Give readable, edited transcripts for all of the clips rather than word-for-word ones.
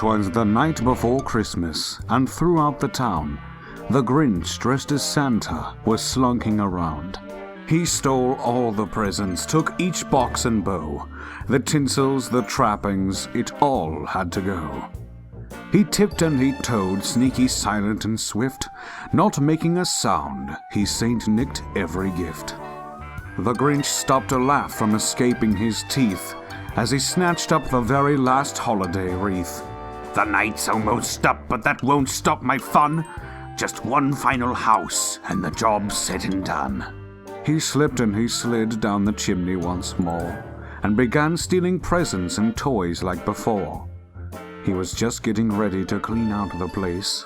'Twas the night before Christmas, and throughout the town, the Grinch, dressed as Santa, was slunking around. He stole all the presents, took each box and bow. The tinsels, the trappings, it all had to go. He tipped and he toed, sneaky, silent, and swift. Not making a sound, he Saint-Nicked every gift. The Grinch stopped a laugh from escaping his teeth as he snatched up the very last holiday wreath. The night's almost up, but that won't stop my fun. Just one final house, and the job's said and done. He slipped and he slid down the chimney once more, and began stealing presents and toys like before. He was just getting ready to clean out the place,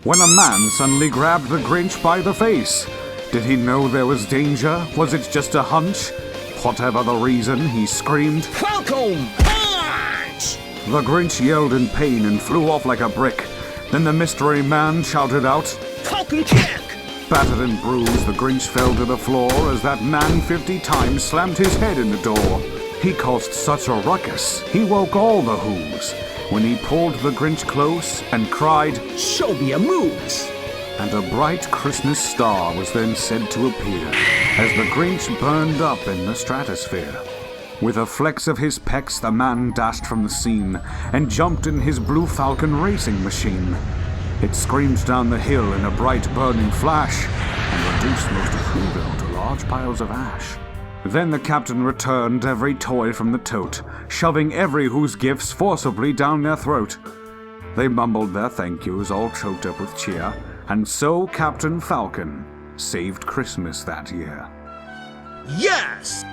when a man suddenly grabbed the Grinch by the face. Did he know there was danger? Was it just a hunch? Whatever the reason, he screamed, "Falcon, punch!" The Grinch yelled in pain and flew off like a brick. Then the mystery man shouted out, "Falcon kick!" Battered and bruised, the Grinch fell to the floor as that man 50 times slammed his head in the door. He caused such a ruckus, he woke all the Who's, when he pulled the Grinch close and cried, "Show me a moves!" And a bright Christmas star was then said to appear as the Grinch burned up in the stratosphere. With a flex of his pecs, the man dashed from the scene and jumped in his blue Falcon racing machine. It screamed down the hill in a bright burning flash and reduced most of Whoville to large piles of ash. Then the captain returned every toy from the tote, shoving every Who's gifts forcibly down their throat. They mumbled their thank yous, all choked up with cheer, and so Captain Falcon saved Christmas that year. Yes!